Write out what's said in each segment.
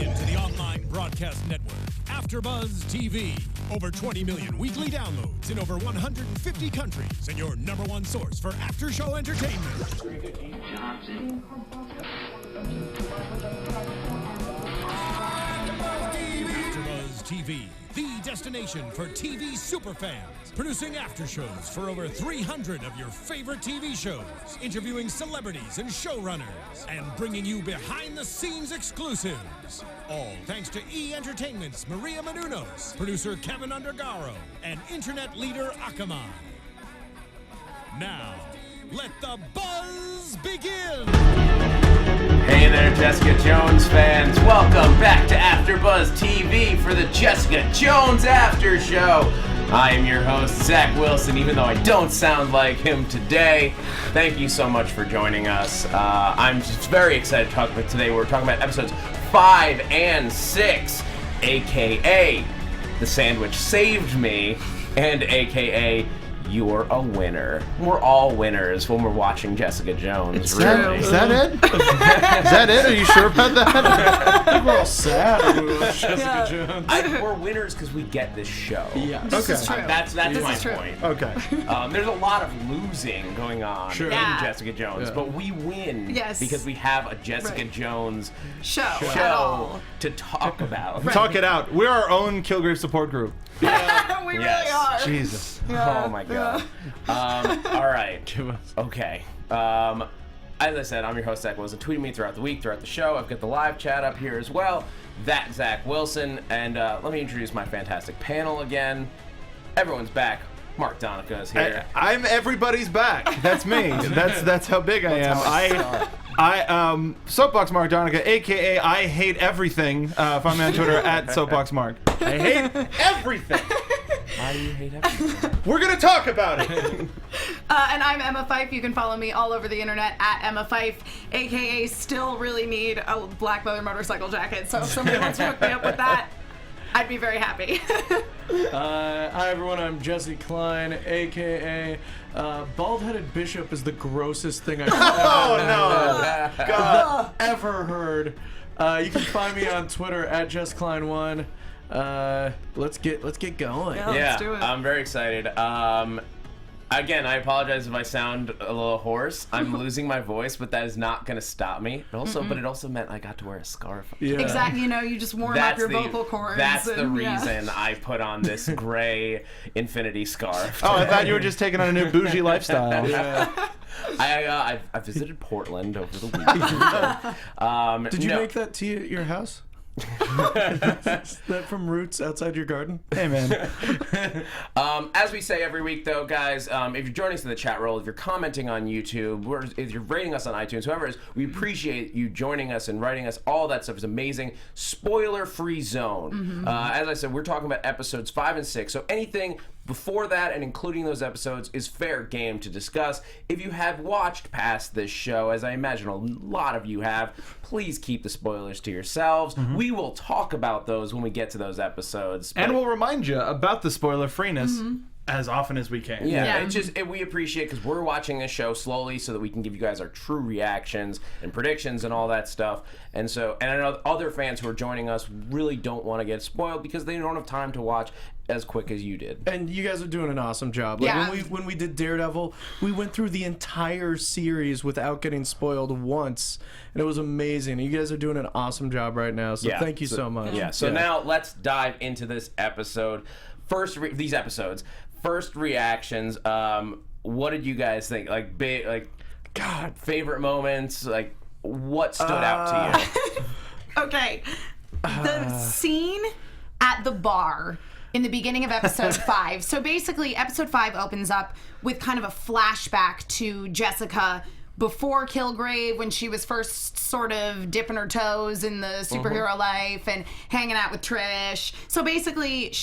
into the online broadcast network, AFTERBUZZ TV. Over 20 million weekly downloads in over 150 countries, and your #1 source for after-show entertainment. AFTERBUZZ TV, the destination for TV superfans. Producing after shows for over 300 of your favorite TV shows, interviewing celebrities and showrunners, and bringing you behind-the-scenes exclusives. All thanks to E! Entertainment's Maria Menounos, producer Kevin Undergaro, and internet leader Akamai. Now, let the buzz begin! Hey there, Jessica Jones fans. Welcome back to AFTERBUZZ TV for the Jessica Jones After Show. I am your host, Zach Wilson, even though I don't sound like him today. Thank you so much for joining us. I'm just very excited to talk about today. We're talking about episodes 5 and 6, A.K.A. The Sandwich Saved Me, and A.K.A. You're a winner. We're all winners when we're watching Jessica Jones. Really. Is that it? Is that it? Are you sure about that? I think we're all sad when we watch Jessica Jones. We're winners because we get this show. Yeah. Okay. This is true. That's my point. Okay. There's a lot of losing going on in Jessica Jones, but we win because we have a Jessica Jones show to talk about. Talk it out. We're our own Killgrave support group. We really are. Jesus. Oh my god. All right. Okay. As I said, I'm your host, Zach Wilson. Tweet me throughout the week, throughout the show. I've got the live chat up here as well. That Zach Wilson. And let me introduce my fantastic panel again. Everyone's back. Mark Donica is here. I'm everybody's back. That's me. That's how big I am. I Soapbox Mark Donica, A.K.A. I hate everything. Find me on Twitter at Soapbox Mark. I hate everything. Why do you hate everything? We're gonna talk about it. And I'm Emma Fyffe. You can follow me all over the internet at Emma Fyffe, A.K.A. Still really need a black leather motorcycle jacket. So if somebody wants to hook me up with that, I'd be very happy. Hi everyone, I'm Jesse Klein, A.K.A. Bald-headed bishop is the grossest thing I've ever heard. You can find me on Twitter at JessKlein1. Let's get going. Yeah, let's do it. I'm very excited. Again, I apologize if I sound a little hoarse. I'm losing my voice, but that is not going to stop me. But it also meant I got to wear a scarf. Yeah. Exactly. You just warm up your vocal cords. That's the reason I put on this gray infinity scarf. Oh, I thought you were just taking on a new bougie lifestyle. Yeah. I visited Portland over the weekend. Did you make that tea at your house? Is that from Roots outside your garden? Hey, man. As we say every week, though, guys, if you're joining us in the chat roll, if you're commenting on YouTube, or if you're rating us on iTunes, whoever it is, we appreciate you joining us and writing us. All that stuff is amazing. Spoiler-free zone. As I said, we're talking about episodes 5 and 6, so anything before that and including those episodes is fair game to discuss. If you have watched past this show, as I imagine a lot of you have, please keep the spoilers to yourselves. We will talk about those when we get to those episodes. And we'll remind you about the spoiler freeness as often as we can. Yeah. We appreciate because we're watching this show slowly so that we can give you guys our true reactions and predictions and all that stuff. And I know other fans who are joining us really don't want to get spoiled because they don't have time to watch as quick as you did. And you guys are doing an awesome job. When we did Daredevil, we went through the entire series without getting spoiled once, and it was amazing. You guys are doing an awesome job right now, so thank you so much. Now let's dive into this episode. First reactions. What did you guys think? Favorite moments. What stood out to you? Okay. The scene at the bar in the beginning of episode 5. So basically, episode 5 opens up with kind of a flashback to Jessica before Killgrave, when she was first sort of dipping her toes in the superhero life and hanging out with Trish. So basically,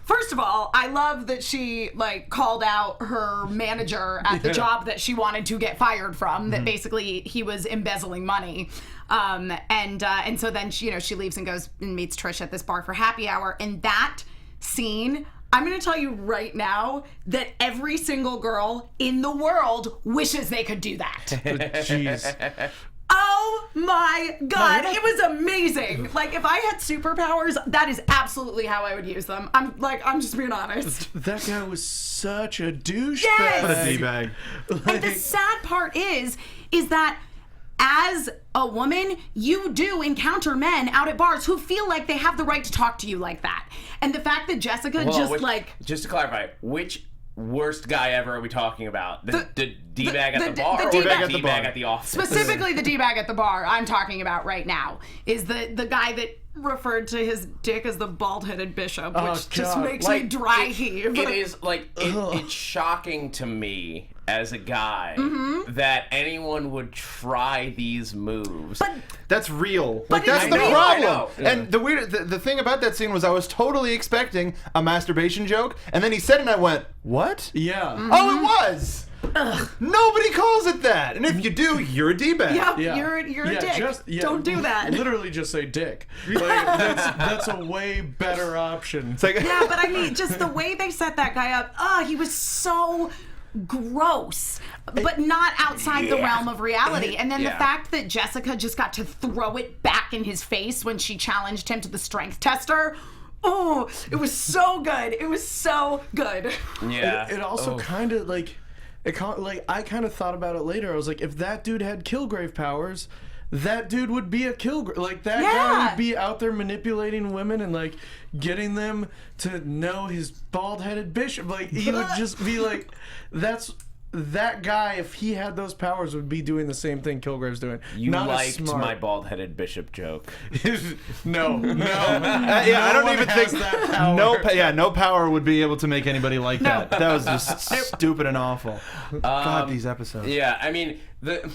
first of all, I love that she called out her manager at the job that she wanted to get fired from, that basically he was embezzling money. And so then she leaves and goes and meets Trish at this bar for happy hour. And that scene, I'm going to tell you right now that every single girl in the world wishes they could do that. Jeez. Oh Oh my God, it was amazing. Like, if I had superpowers, that is absolutely how I would use them. I'm just being honest. That guy was such a douchebag. Yes! What a D-bag. And the sad part is that as a woman, you do encounter men out at bars who feel like they have the right to talk to you like that. And the fact that Jessica just to clarify, which worst guy ever are we talking about? The D-bag at the bar or the D-bag at the office? Specifically the D-bag at the bar I'm talking about right now is the guy that referred to his dick as the bald-headed bishop, which just makes me dry heave. It is like, it's shocking to me as a guy that anyone would try these moves. But that's real. But Like, that's it's the real. problem. Yeah. And the weird, the thing about that scene was I was totally expecting a masturbation joke, and then he said it, and I went, "What? Yeah. Oh, it was." Nobody calls it that, and if you do, you're a d-bag. Yep, you're a dick. Don't do that. Literally, just say dick. Like, that's a way better option. It's like, Yeah, but I mean, just the way they set that guy up. He was so gross, but not outside the realm of reality. And then the fact that Jessica just got to throw it back in his face when she challenged him to the strength tester. Oh, it was so good. It was so good. Yeah. It also kind of like, I kind of thought about it later. I was like, if that dude had Killgrave powers, that dude would be a Killgrave. Like, that guy would be out there manipulating women and, like, getting them to know his bald-headed bishop. Like, he would just be like, that guy, if he had those powers, would be doing the same thing Killgrave's doing. You Not liked my bald-headed bishop joke. No. I don't even think that power. no power would be able to make anybody like that. That was just stupid and awful. God, these episodes. Yeah, I mean,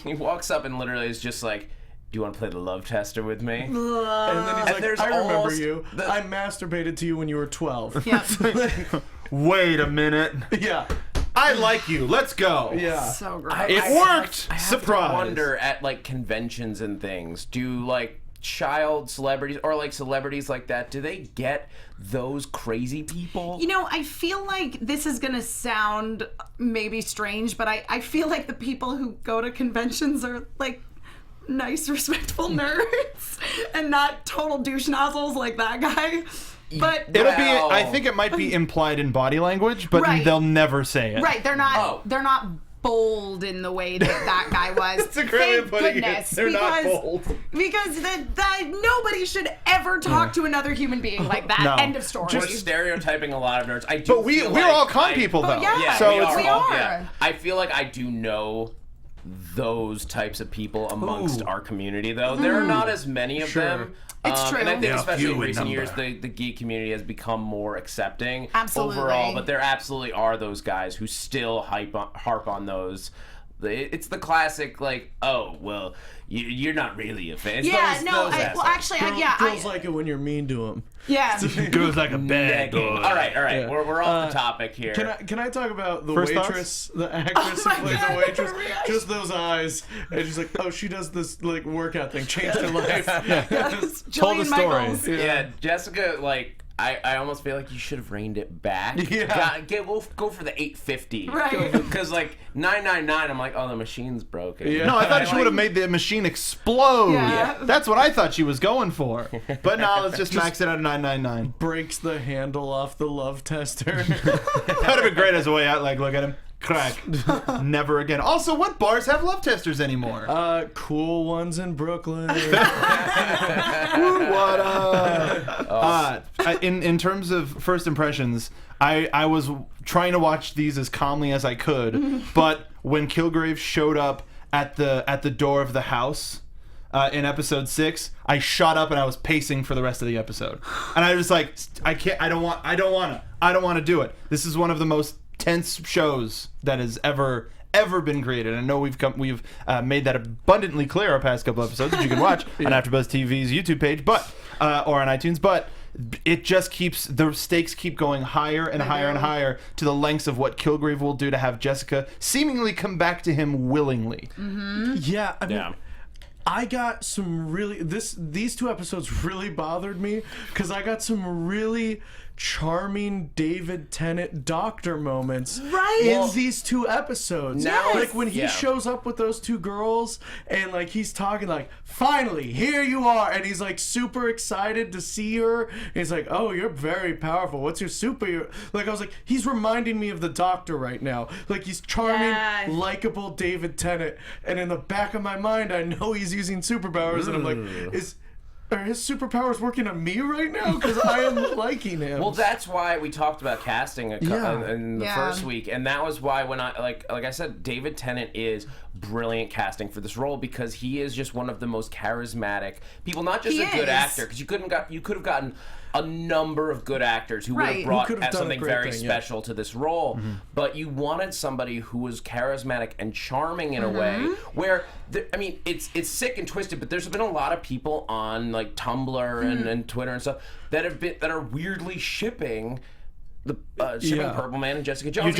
he walks up and literally is just like, "Do you want to play the love tester with me?" And then he's like, there's I remember almost you. I masturbated to you when you were 12. Yep. Wait a minute. Yeah. I like you. Let's go. Yeah. So gross. It worked. I have Surprise. to wonder at like conventions and things, do like child celebrities or like celebrities like that, do they get those crazy people? You know, I feel like this is going to sound maybe strange, but I feel like the people who go to conventions are like nice, respectful nerds and not total douche nozzles like that guy. But It'll be. I think it might be implied in body language, but they'll never say it. Right, they're not. They're not bold in the way that guy was. That's a great way of Thank putting goodness, it. They're not bold. Because nobody should ever talk to another human being like that. No. End of story. We're stereotyping a lot of nerds. I do. But we're feel all like con people though. yeah, so we are. Yeah. I feel like I do know those types of people amongst our community, though. There are not as many of them. It's true. And I think They're especially few in in recent number. years, the geek community has become more accepting Absolutely. overall. But there absolutely are those guys who still harp on those. It's the classic, like, oh, well, you're not really a fan. It's Girls like it when you're mean to them. Yeah. Goes like a bag. All right. Yeah. We're off the topic here. Can I talk about the First waitress, the actress who my played God, the waitress? oh my gosh. Just those eyes, and she's like, oh, she does this like workout thing, changed her life. Yes, Told the Jillian story. Michaels. Yeah, Jessica, like, I almost feel like you should have reined it back. Yeah. We'll go for the 850. Right. Because, like, 999, I'm like, oh, the machine's broken. Yeah. No, I thought she would have made the machine explode. Yeah. That's what I thought she was going for. But no, let's just max it out at 999. Breaks the handle off the love tester. That would have been great as a way out. Like, look at him. Crack. Never again. Also, what bars have love testers anymore? Cool ones in Brooklyn. What up? In terms of first impressions, I was trying to watch these as calmly as I could, but when Killgrave showed up at the door of the house in episode 6, I shot up and I was pacing for the rest of the episode, and I was like, I don't want to do it. This is one of the most tense shows that has ever been created. I know we've made that abundantly clear our past couple episodes that you can watch on AfterBuzz TV's YouTube page, but or on iTunes, but it just keeps the stakes keep going higher and higher and higher to the lengths of what Killgrave will do to have Jessica seemingly come back to him willingly. Yeah, I mean, I got some really these 2 episodes really bothered me because I got some really charming David Tennant doctor moments Right. in these 2 episodes. Now- Like when he shows up with those 2 girls and like he's talking like, finally, here you are, and he's like super excited to see her. And he's like, oh, you're very powerful. What's your super? Like I was like, he's reminding me of the Doctor right now. Like he's charming, likable David Tennant, and in the back of my mind, I know he's using superpowers, and I'm like, are his superpowers working on me right now? Because I am liking him. Well, that's why we talked about casting in the first week, and that was why when I like I said, David Tennant is brilliant casting for this role because he is just one of the most charismatic people. Not just a good actor, because you could have gotten a number of good actors who would have brought something very special to this role, but you wanted somebody who was charismatic and charming in a way where I mean, it's sick and twisted, but there's been a lot of people on like Tumblr and Twitter and stuff that are weirdly shipping Purple Man and Jessica Jones.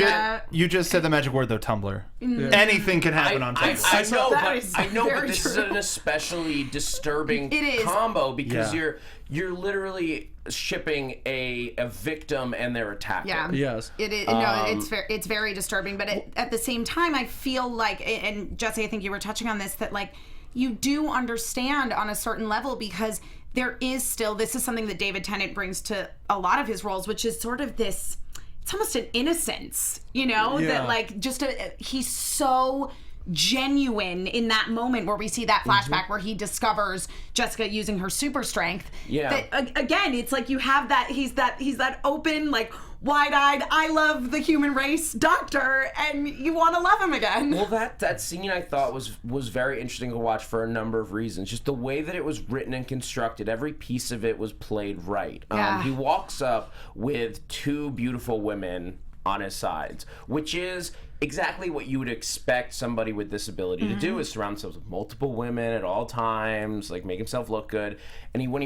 You just said the magic word though, Tumblr. Anything can happen on Tumblr. I know, but this is an especially disturbing combo because you're literally shipping a victim and their attacker. Yeah. Yes. It is. No, it's very disturbing. But at the same time, I feel like, and Jesse, I think you were touching on this, that like you do understand on a certain level because there is still, this is something that David Tennant brings to a lot of his roles, which is sort of this, it's almost an innocence, you know, that like just he's so genuine in that moment where we see that flashback where he discovers Jessica using her super strength. That, again, it's like you have that, he's that open, like wide-eyed, I love the human race doctor, and you want to love him again. Well, that scene I thought was very interesting to watch for a number of reasons. Just the way that it was written and constructed, every piece of it was played right. He walks up with 2 beautiful women on his sides, which is exactly what you would expect somebody with this ability to do, is surround themselves with multiple women at all times, like make himself look good. And when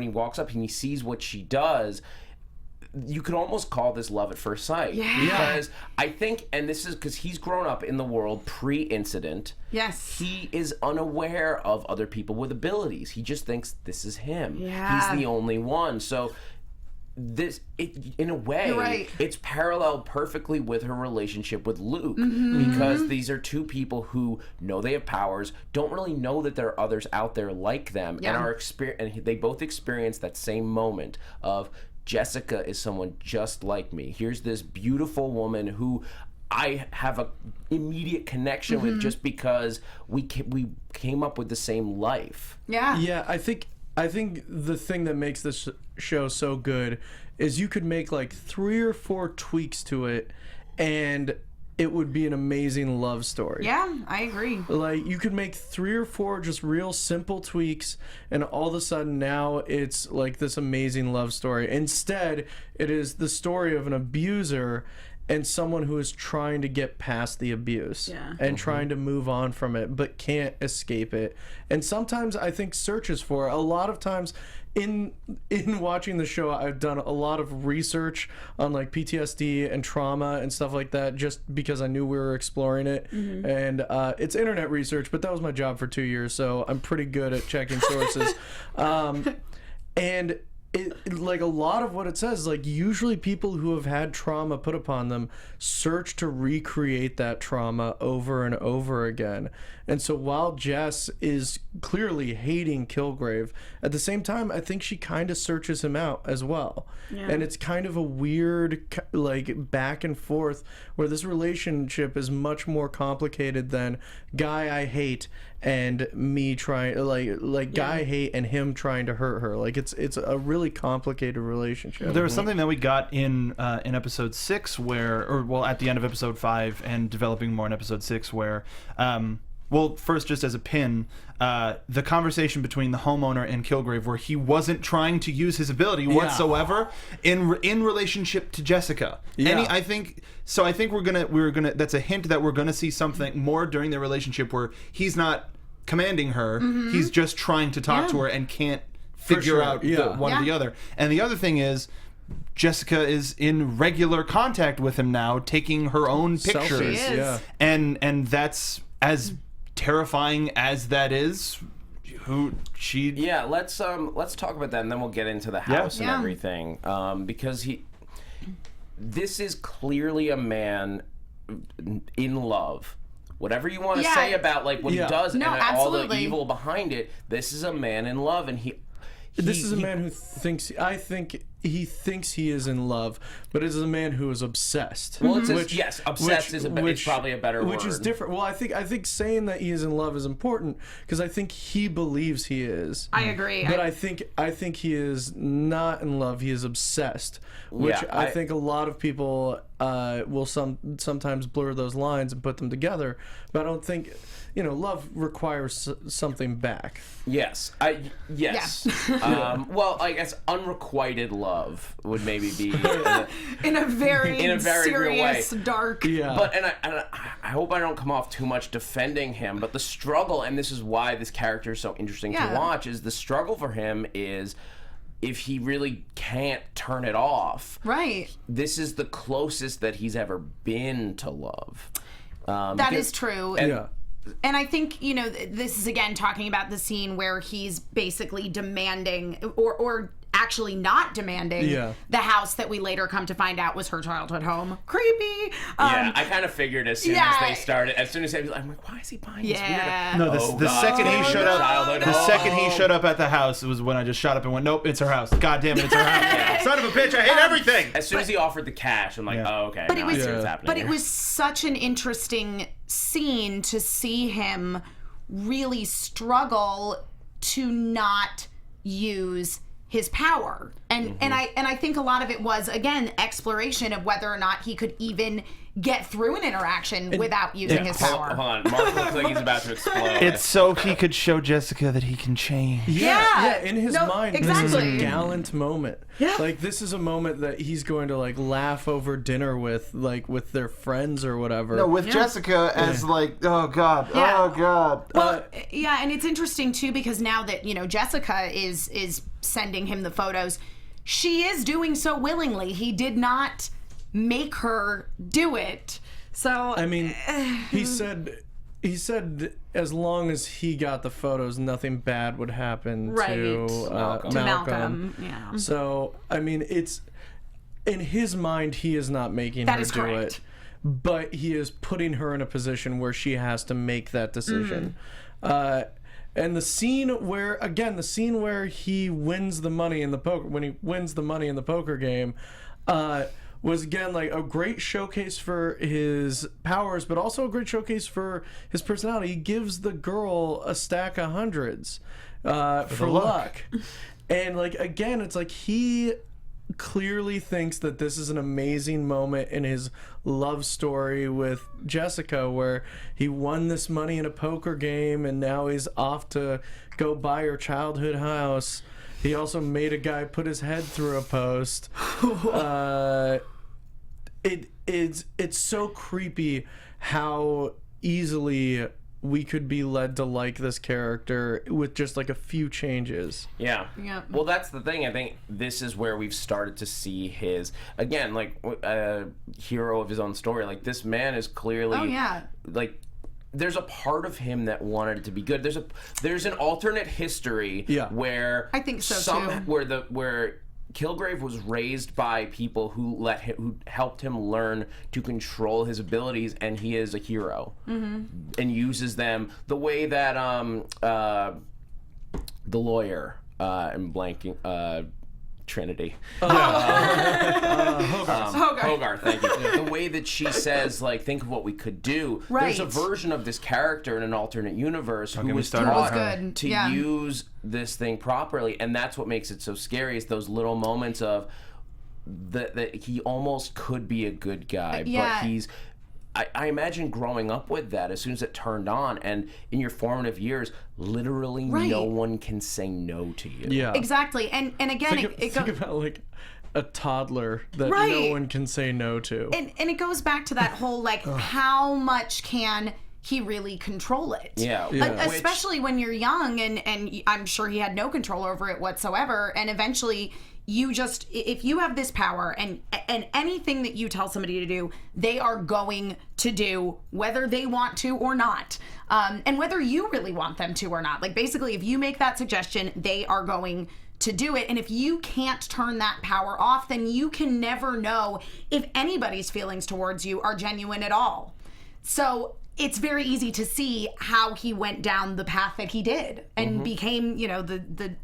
he walks up and he sees what she does, you could almost call this love at first sight. Because I think, and this is because he's grown up in the world pre-incident. Yes. He is unaware of other people with abilities. He just thinks this is him. He's the only one. So in a way, it's paralleled perfectly with her relationship with Luke, because these are 2 people who know they have powers, don't really know that there are others out there like them, and they both experience that same moment of, Jessica is someone just like me. Here's this beautiful woman who I have an immediate connection with just because we came up with the same life. Yeah, I think the thing that makes this show so good is you could make like 3 or 4 tweaks to it and it would be an amazing love story. Yeah, I agree. Like you could make 3 or 4 just real simple tweaks and all of a sudden now it's like this amazing love story. Instead, it is the story of an abuser and someone who is trying to get past the abuse and trying to move on from it but can't escape it, and sometimes I think searches for it. A lot of times in watching the show, I've done a lot of research on like PTSD and trauma and stuff like that just because I knew we were exploring it. And it's internet research, but that was my job for 2 years, so I'm pretty good at checking sources. And like a lot of what it says, like usually people who have had trauma put upon them search to recreate that trauma over and over again. And so while Jess is clearly hating Killgrave, at the same time I think she kind of searches him out as well. And it's kind of a weird like back and forth where this relationship is much more complicated than guy I hate and me trying guy I hate and him trying to hurt her. Like it's a really complicated relationship. There was something that we got in episode 6 at the end of episode 5 and developing more in episode 6 where well, first, just as a pin, the conversation between the homeowner and Killgrave, where he wasn't trying to use his ability whatsoever in relationship to Jessica. I think we're gonna. That's a hint that we're gonna see something more during their relationship where he's not commanding her. He's just trying to talk to her and can't figure out one or the other. And the other thing is, Jessica is in regular contact with him now, taking her own pictures. She is. And that's as terrifying as that is. Yeah, let's talk about that, and then we'll get into the house and everything. Because this is clearly a man in love. Whatever you want to say about like what he does and all the evil behind it, this is a man in love, and this is a man who thinks. I think he thinks he is in love, but it is a man who is obsessed. Well, obsessed is probably a better word. Which is different. Well, I think saying that he is in love is important because I think he believes he is. I agree. But I think he is not in love. He is obsessed, which I think a lot of people will sometimes blur those lines and put them together. But I don't think. Love requires something back. Yes. Well, I guess unrequited love would maybe be in a very serious, real way. Dark. Yeah. But I hope I don't come off too much defending him. But the struggle, and this is why this character is so interesting to watch, is the struggle for him is if he really can't turn it off. Right. This is the closest that he's ever been to love. That is true. And I think, this is again talking about the scene where he's basically demanding or actually not demanding the house that we later come to find out was her childhood home. Creepy. I kind of figured as soon as they started, as soon as I'm like, why is he buying this weird? No, the second he showed up at the house was when I just shot up and went, nope, it's her house. God damn it, it's her house. Son of a bitch, I hate everything. As soon as he offered the cash, I'm like, oh, okay. But it was such an interesting scene to see him really struggle to not use his power, and I think a lot of it was again exploration of whether or not he could even get through an interaction without using his power. Hold on, Mark looks like he's about to explode. It's so he could show Jessica that he can change. Yeah. In his mind, exactly. This is a gallant moment. Yeah. Like this is a moment that he's going to like laugh over dinner with their friends or whatever. No, with Jessica as like, oh god, oh god. Well, and it's interesting too because now that Jessica is sending him the photos, she is doing so willingly. He did not make her do it. So I mean, he said as long as he got the photos, nothing bad would happen to Malcolm. Yeah. So I mean, it's in his mind he is not making her do it, but he is putting her in a position where she has to make that decision. And the scene where he wins the money in the poker, when he wins the money in the poker game, was again like a great showcase for his powers, but also a great showcase for his personality. He gives the girl a stack of hundreds for luck. And like again, it's like he clearly thinks that this is an amazing moment in his love story with Jessica where he won this money in a poker game and now he's off to go buy her childhood house. He also made a guy put his head through a post. It's so creepy how easily we could be led to like this character with just like a few changes. Yeah. Well, that's the thing. I think this is where we've started to see his, again, like a hero of his own story. Like this man is clearly like there's a part of him that wanted it to be good. There's an alternate history where I think so too. Where Killgrave was raised by people who helped him learn to control his abilities, and he is a hero and uses them the way that the lawyer I'm blanking Trinity. Hogarth, thank you. The way that she says, like, think of what we could do. There's a version of this character in an alternate universe who was taught to use this thing properly, and that's what makes it so scary, is those little moments of that he almost could be a good guy, but he's... I imagine growing up with that as soon as it turned on, and in your formative years, literally no one can say no to you. Yeah, exactly. And again, think about like a toddler that no one can say no to. And it goes back to that whole like how much can he really control it? Yeah. Especially when you're young, and I'm sure he had no control over it whatsoever. And eventually, if you have this power and anything that you tell somebody to do, they are going to do whether they want to or not. And whether you really want them to or not. Like basically, if you make that suggestion, they are going to do it. And if you can't turn that power off, then you can never know if anybody's feelings towards you are genuine at all. So it's very easy to see how he went down the path that he did and became, the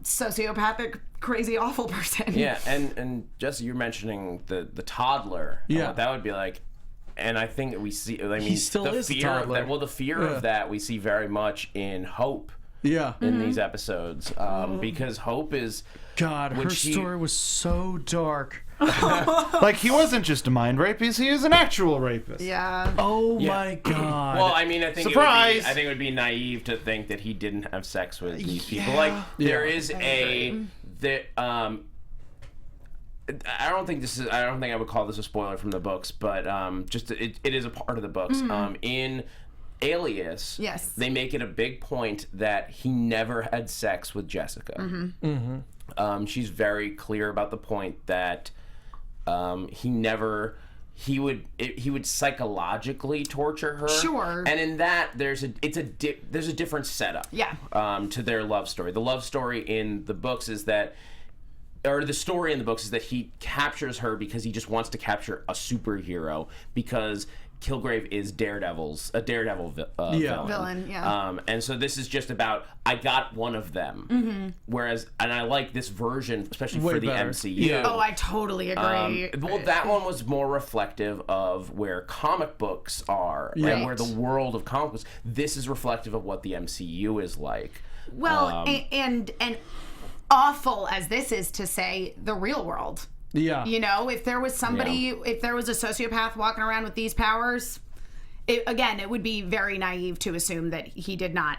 sociopathic, crazy, awful person. Yeah, and Jesse, you're mentioning the toddler. Yeah, that would be like, and I think we see. I mean, he still is fear a toddler. of that. Well, the fear of that we see very much in Hope. Yeah, in these episodes, because Hope is. God, her story was so dark. Like, he wasn't just a mind rapist, he was an actual rapist. Yeah. Oh my God. Well, I mean, I think Surprise! it would be naive to think that he didn't have sex with these people. Like, there is I don't think I would call this a spoiler from the books, but it is a part of the books. In Alias, yes, they make it a big point that he never had sex with Jessica. She's very clear about the point that he would psychologically torture her. Sure. And in that there's a different setup. Yeah. To their love story. The love story in the books is that, or the story in the books is that he captures her because he just wants to capture a superhero, because Killgrave is a Daredevil villain. Yeah. And so this is just about, I got one of them. Whereas, and I like this version, especially for the MCU. Yeah. Oh, I totally agree. Well, that one was more reflective of where comic books are and where the world of comic books. This is reflective of what the MCU is like. Well, and awful as this is to say, the real world. Yeah. If there was somebody, if there was a sociopath walking around with these powers, it would be very naive to assume that he did not,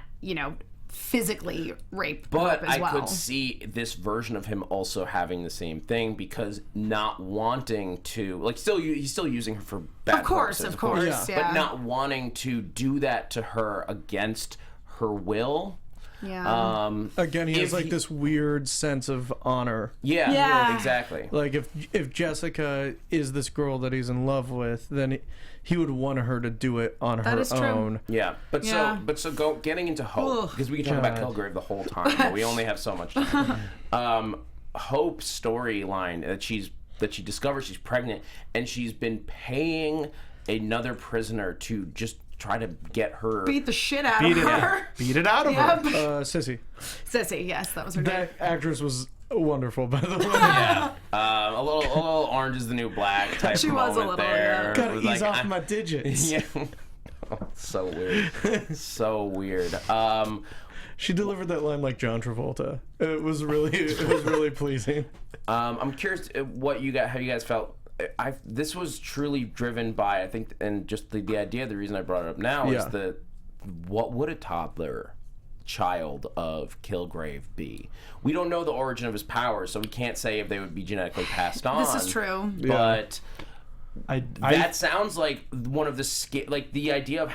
physically rape Hope as well. I could see this version of him also having the same thing, because not wanting to, like, he's still using her for bad purposes. Of course, yeah. But not wanting to do that to her against her will. Yeah. Again, he has like this weird sense of honor. Yeah, exactly. Like if Jessica is this girl that he's in love with, then he would want her to do it on her own. Yeah, but so getting into Hope, because we can talk about Killgrave the whole time, but we only have so much time. Hope's storyline that she discovers she's pregnant, and she's been paying another prisoner to just try to get her, beat the shit out of her. Beat it out of her. Sissy, yes, that was her name. That actress was wonderful, by the way. Yeah. A little Orange is the New Black type She moment was a little, there. Gotta ease off my digits. Yeah. So weird. So weird. She delivered that line like John Travolta. It was really pleasing. I'm curious how you guys felt. This was truly driven by, I think, and just the idea, the reason I brought it up now is what would a toddler child of Killgrave be? We don't know the origin of his powers, so we can't say if they would be genetically passed on. This is true. But that sounds like one of the the idea of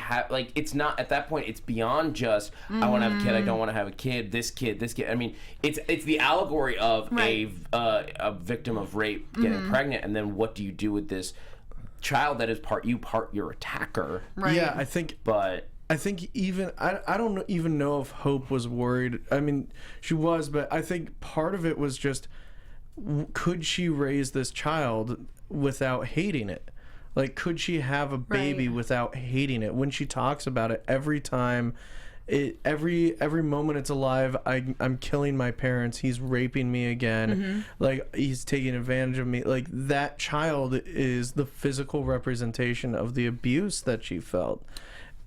it's not, at that point, it's beyond just I want to have a kid, I don't want to have a kid, this kid. I mean, it's the allegory of a victim of rape getting pregnant, and then what do you do with this child that is part you, part your attacker? Right. Yeah, I think even I don't even know if Hope was worried. I mean, she was, but I think part of it was just, could she raise this child without hating it? Like, could she have a baby without hating it? When she talks about it, every time, every moment it's alive, I'm killing my parents, he's raping me again, like, he's taking advantage of me. Like, that child is the physical representation of the abuse that she felt.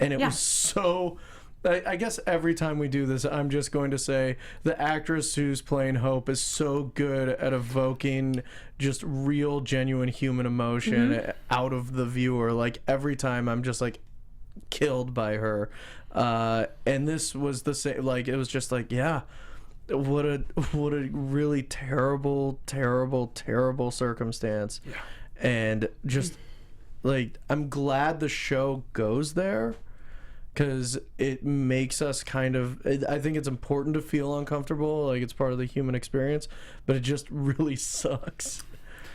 And it was so... I guess every time we do this, I'm just going to say the actress who's playing Hope is so good at evoking just real, genuine human emotion out of the viewer. Like, every time I'm just like killed by her. And this was the same. Like, it was just like, yeah, what a really terrible, terrible, terrible circumstance. Yeah. And just like, I'm glad the show goes there. because it makes us kind of, I think it's important to feel uncomfortable, like it's part of the human experience, but it just really sucks.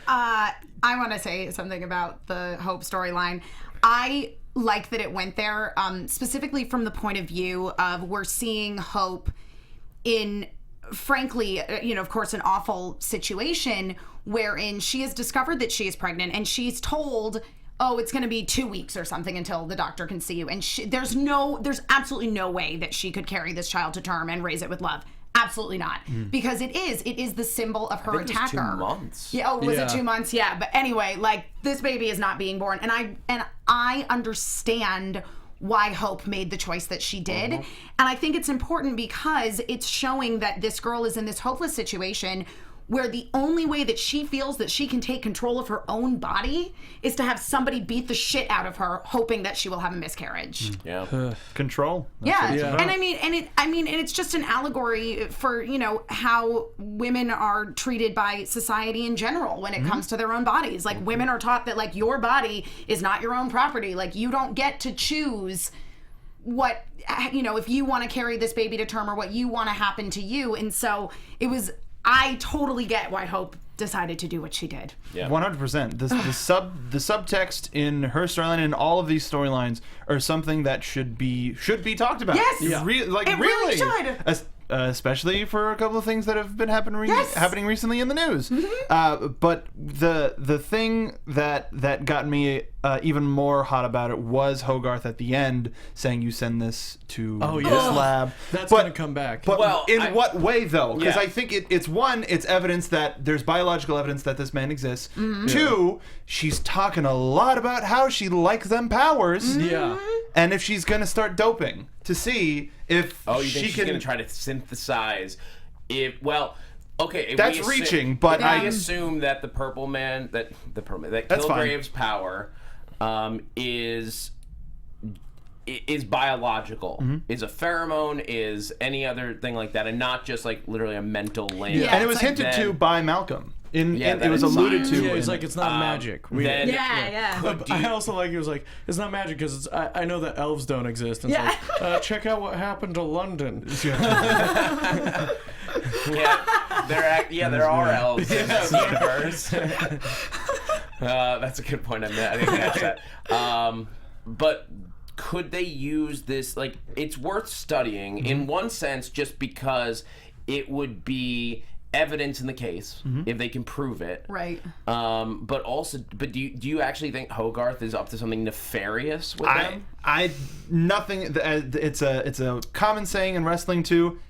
I want to say something about the Hope storyline. I like that it went there, specifically from the point of view of we're seeing Hope in, frankly, of course, an awful situation wherein she has discovered that she is pregnant and she's told, oh, it's going to be 2 weeks or something until the doctor can see you. And there's absolutely no way that she could carry this child to term and raise it with love. Absolutely not. Because it is the symbol of her attacker. It was 2 months. Yeah, was it 2 months? Yeah. But anyway, like, this baby is not being born. And I understand why Hope made the choice that she did. And I think it's important because it's showing that this girl is in this hopeless situation where the only way that she feels that she can take control of her own body is to have somebody beat the shit out of her, hoping that she will have a miscarriage. Yeah. Control. Yeah. And and it's just an allegory for, how women are treated by society in general when it comes to their own bodies. Like, women are taught that, like, your body is not your own property. Like, you don't get to choose what, if you want to carry this baby to term or what you want to happen to you. And so I totally get why Hope decided to do what she did. Yeah. 100%. The subtext in her storyline and all of these storylines are something that should be talked about. Yes. Yeah. It really should. Especially for a couple of things that have been happening recently in the news. But the thing that got me even more hot about it was Hogarth at the end saying, "You send this to this lab." That's going to come back. But what way though? Because I think it's evidence that there's biological evidence that this man exists. 2, she's talking a lot about how she likes them powers. Yeah. And if she's going to start doping to see if she's going to try to synthesize that's reaching, but I assume that the Purple Man, that Killgrave's power is biological, is a pheromone, is any other thing like that, and not just like literally a mental link. Yeah, and it was hinted to by Malcolm. It was alluded to. Yeah, it's like, it's not magic. But I also like, it was like, it's not magic because I know that elves don't exist. And it's like, check out what happened to London. There are elves in this universe. That's a good point. I didn't catch that. But could they use this? Like, it's worth studying in one sense, just because it would be evidence in the case if they can prove it, right? But do you actually think Hogarth is up to something nefarious with them? Nothing. It's a common saying in wrestling too.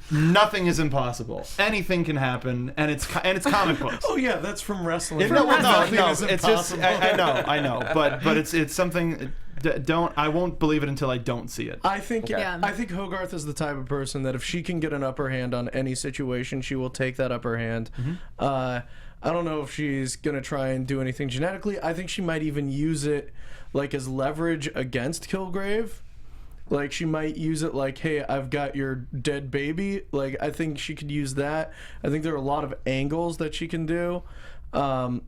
Nothing is impossible. Anything can happen, and it's comic books. Oh yeah, that's from wrestling. No. It's just I know, but it's something. I won't believe it until I don't see it. I think Hogarth is the type of person that if she can get an upper hand on any situation, she will take that upper hand. I don't know if she's gonna try and do anything genetically. I think she might even use it like as leverage against Killgrave. Like, she might use it like, hey, I've got your dead baby. Like, I think she could use that. I think there are a lot of angles that she can do. The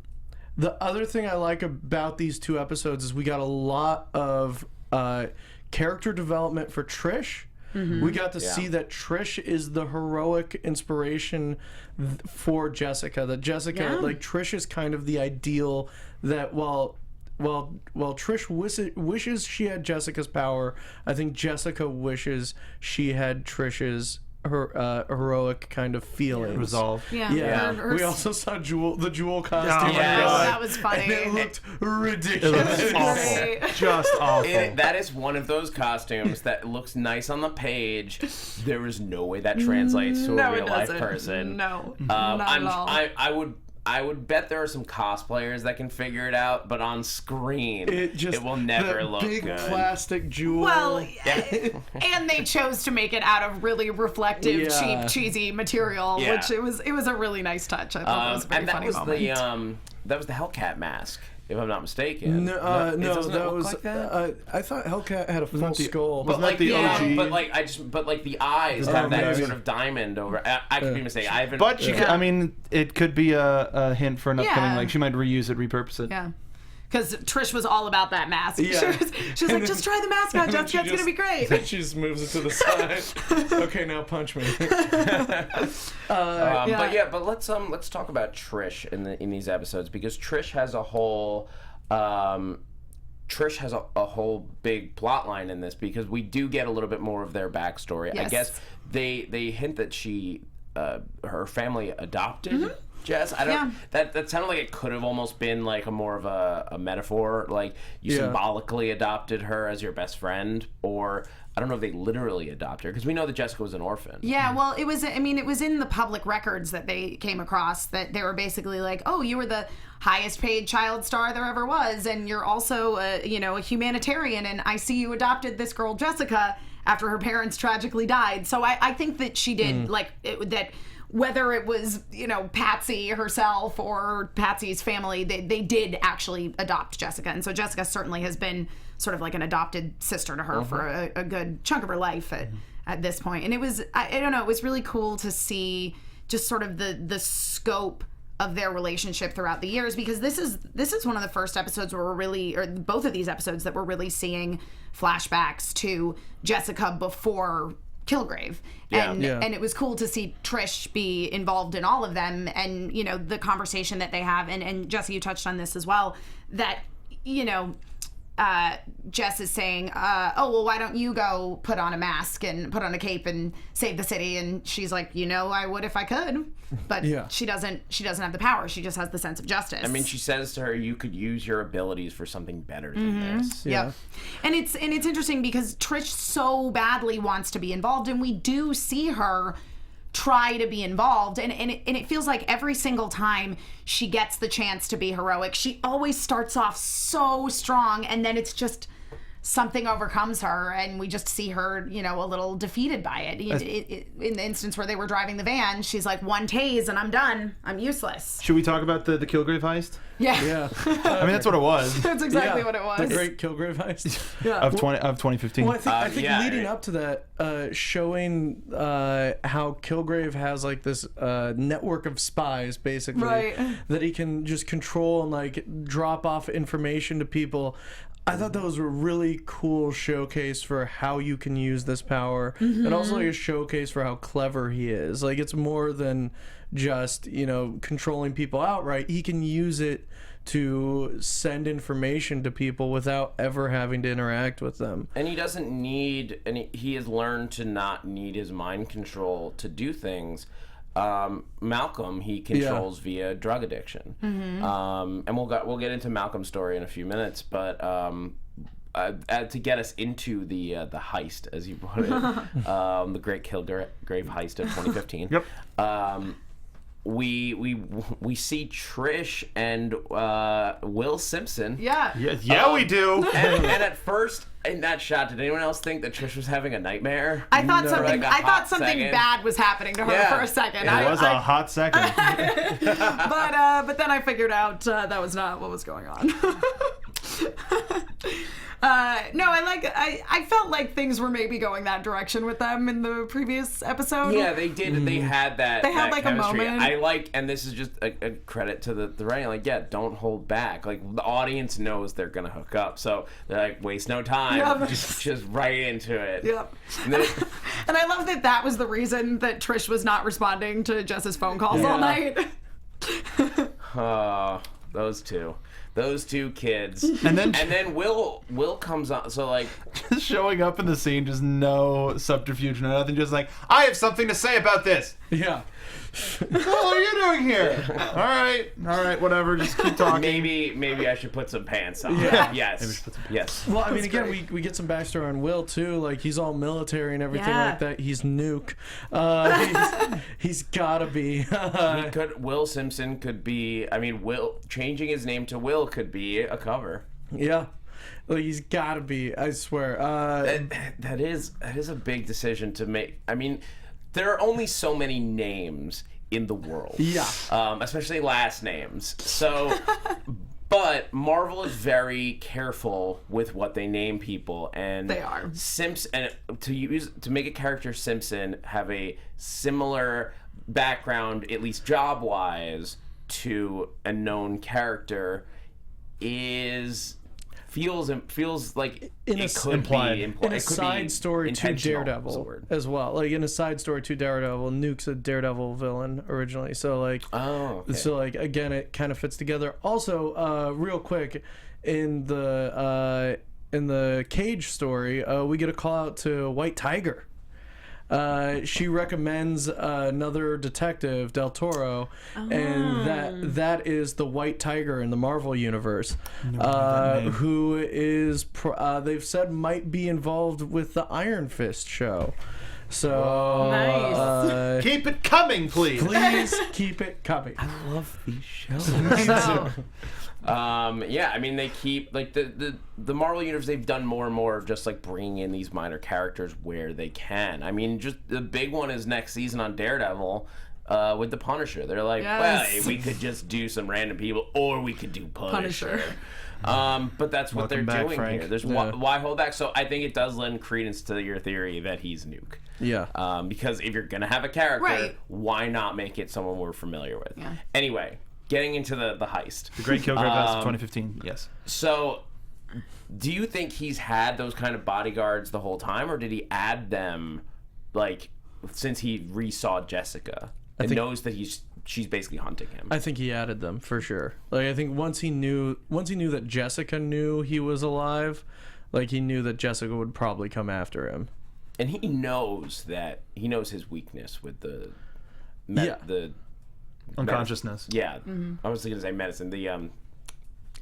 other thing I like about these 2 episodes is we got a lot of character development for Trish. We got to see that Trish is the heroic inspiration for Jessica. That Jessica, like, Trish is kind of the ideal that while Trish wishes she had Jessica's power, I think Jessica wishes she had Trish's heroic kind of feelings. Resolve. Yeah. We also saw the Jewel costume. That was funny. And it looked ridiculous. It was awful. Just awful. That is one of those costumes that looks nice on the page. There is no way that translates to a real life person. No, not at all. I would bet there are some cosplayers that can figure it out, but on screen, it will never look big good. Plastic Jewel. Well, and they chose to make it out of really reflective, cheap, cheesy material, which it was a really nice touch. I thought it was a very funny moment. That was the Hellcat mask, if I'm not mistaken. No, that was. Like that? I thought Hellcat had a full skull. Wasn't that the OG? But the eyes have that sort of diamond over. I could be mistaken. I haven't. But I mean, it could be a hint for an upcoming. Like, she might reuse it, repurpose it. Yeah. Because Trish was all about that mask. Yeah. She was like, just try the mask on, Jessica. It's going to be great. She just moves it to the side. Okay, now punch me. But let's talk about Trish in these episodes, because Trish has a whole big plot line in this, because we do get a little bit more of their backstory. Yes. I guess they hint that her family adopted Jess. I don't. That sounded like it could have almost been like more of a metaphor, like you symbolically adopted her as your best friend, or I don't know if they literally adopted her, because we know that Jessica was an orphan. Yeah, well, it was in the public records that they came across that they were basically like, oh, you were the highest paid child star there ever was, and you're also a humanitarian, and I see you adopted this girl Jessica after her parents tragically died. So I think that she did that. Whether it was, Patsy herself or Patsy's family, they did actually adopt Jessica. And so Jessica certainly has been sort of like an adopted sister to her for a good chunk of her life at this point. And it was, I don't know, it was really cool to see just sort of the scope of their relationship throughout the years, because this is one of the first episodes where both of these episodes that we're really seeing flashbacks to Jessica before Killgrave, and it was cool to see Trish be involved in all of them, and the conversation that they have, and Jesse, you touched on this as well, that Jess is saying, oh well, why don't you go put on a mask and put on a cape and save the city? And she's like, I would if I could, but she doesn't have the power. She just has the sense of justice. I mean, she says to her, you could use your abilities for something better than this. Yep. And it's interesting because Trish so badly wants to be involved, and we do see her try to be involved, and it feels like every single time she gets the chance to be heroic, she always starts off so strong, and then it's just something overcomes her, and we just see her, a little defeated by it. In the instance where they were driving the van, she's like, one tase and I'm done. I'm useless. Should we talk about the Killgrave Heist? Yeah. I mean, that's what it was. That's exactly what it was. The great Killgrave Heist. Of 2015. Well, I think leading up to that, showing how Killgrave has like this network of spies, basically, that he can just control and like drop off information to people. I thought that was a really cool showcase for how you can use this power, and also like a showcase for how clever he is. Like, it's more than just, controlling people outright. He can use it to send information to people without ever having to interact with them. And he doesn't need, he has learned to not need his mind control to do things. Malcolm, he controls via drug addiction, and we'll get into Malcolm's story in a few minutes. But to get us into the heist, as you put it, the great Killgrave Heist of 2015. We see Trish and Wil Simpson. Yeah, we do. And at first, in that shot, did anyone else think that Trish was having a nightmare? I thought something bad was happening to her for a second. It was a hot second. but then I figured out that was not what was going on. No, I felt like things were maybe going that direction with them in the previous episode. Yeah, they did. They had that. They had like chemistry. a moment. I like, and this is just a credit to the writing. Like, don't hold back. Like, the audience knows they're gonna hook up, so they're like, waste no time, just right into it. Yep. And I love that was the reason that Trish was not responding to Jess's phone calls all night. Those two kids, and then Wil comes on. So like, just showing up in the scene, just no subterfuge, no nothing. Just like, I have something to say about this. Yeah. What are you doing here? All right, whatever. Just keep talking. Maybe I should put some pants on. Yeah. Yes. Well, I mean, again, we get some backstory on Wil too. Like, he's all military and everything like that. He's nuke. He's gotta be. Wil Simpson could be. I mean, changing his name to Wil could be a cover. Yeah. Like, he's gotta be. I swear. That is a big decision to make. I mean, there are only so many names in the world. Yeah. Especially last names. So, but Marvel is very careful with what they name people, and they are. And to make a character Simpson have a similar background, at least job-wise, to a known character, feels like in it a, could implied. be in it a could side be story to intentional, Daredevil as well. Like in a side story to Daredevil, Nuke's a Daredevil villain originally. So like, so like again, it kind of fits together. Also, real quick, in the Cage story, we get a call out to White Tiger. She recommends another detective, Del Toro, and that is the White Tiger in the Marvel universe, who is they've said might be involved with the Iron Fist show. So Nice. Keep it coming, please. Please keep it coming. I love these shows. Oh. Yeah, I mean they keep like the Marvel universe. They've done more and more of just like bringing in these minor characters where they can. I mean, just the big one is next season on Daredevil with the Punisher. They're like, well, we could just do some random people, or we could do Punisher. But that's what Welcome they're back, doing Frank. here. There's why hold back. So I think it does lend credence to your theory that he's Nuke. Yeah. Because if you're gonna have a character, Right. why not make it someone we're familiar with? Yeah. Anyway, getting into the heist. The Great Killgrave Heist of 2015. Yes. So, do you think he's had those kind of bodyguards the whole time, or did he add them, like, since he re-saw Jessica and knows that she's basically hunting him? I think he added them for sure. Like I think once he knew that Jessica knew he was alive, like he knew that Jessica would probably come after him. And he knows his weakness with the Unconsciousness. Yeah, I was going to say medicine. The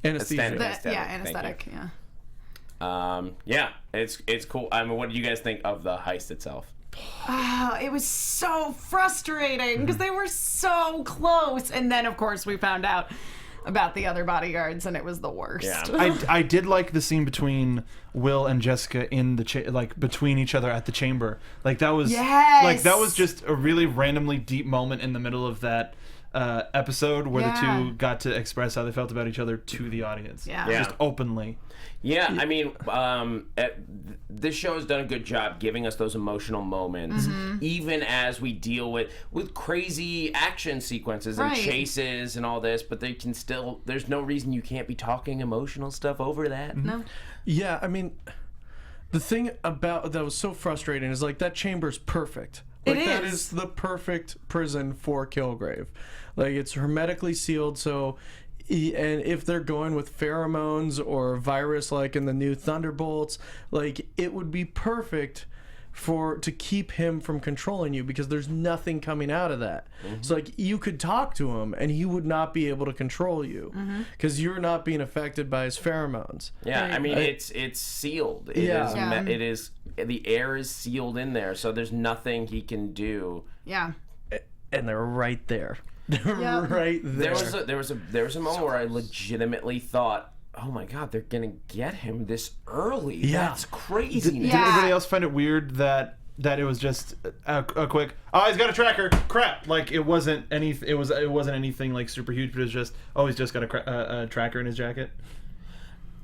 Anesthesia. Anesthetic. Yeah. Yeah, it's cool. I mean, what did you guys think of the heist itself? Oh, it was so frustrating because they were so close, and then of course we found out about the other bodyguards, and it was the worst. Yeah. I did like the scene between Wil and Jessica in the between each other at the chamber. Like that was that was just a really randomly deep moment in the middle of that episode where the two got to express how they felt about each other to the audience. Yeah. Just openly. Yeah, I mean, this show has done a good job giving us those emotional moments, even as we deal with crazy action sequences and chases and all this. But they can still. There's no reason you can't be talking emotional stuff over that. No. Yeah, I mean, the thing about that was so frustrating is like that chamber's perfect. Like, that is the perfect prison for Killgrave. Like it's hermetically sealed, so. And if they're going with pheromones or virus like in the new Thunderbolts, like it would be perfect to keep him from controlling you because there's nothing coming out of that. So like you could talk to him and he would not be able to control you because you're not being affected by his pheromones. Yeah, I mean it's sealed. It is the air is sealed in there, so there's nothing he can do. Yeah. And they're right there. Right there. There was a moment where I legitimately thought, oh my god, they're gonna get him this early. Yeah. That's crazy. Did anybody else find it weird that it was just a quick? Oh, he's got a tracker. Crap! Like it wasn't anything like super huge, but it was just he's just got a tracker in his jacket.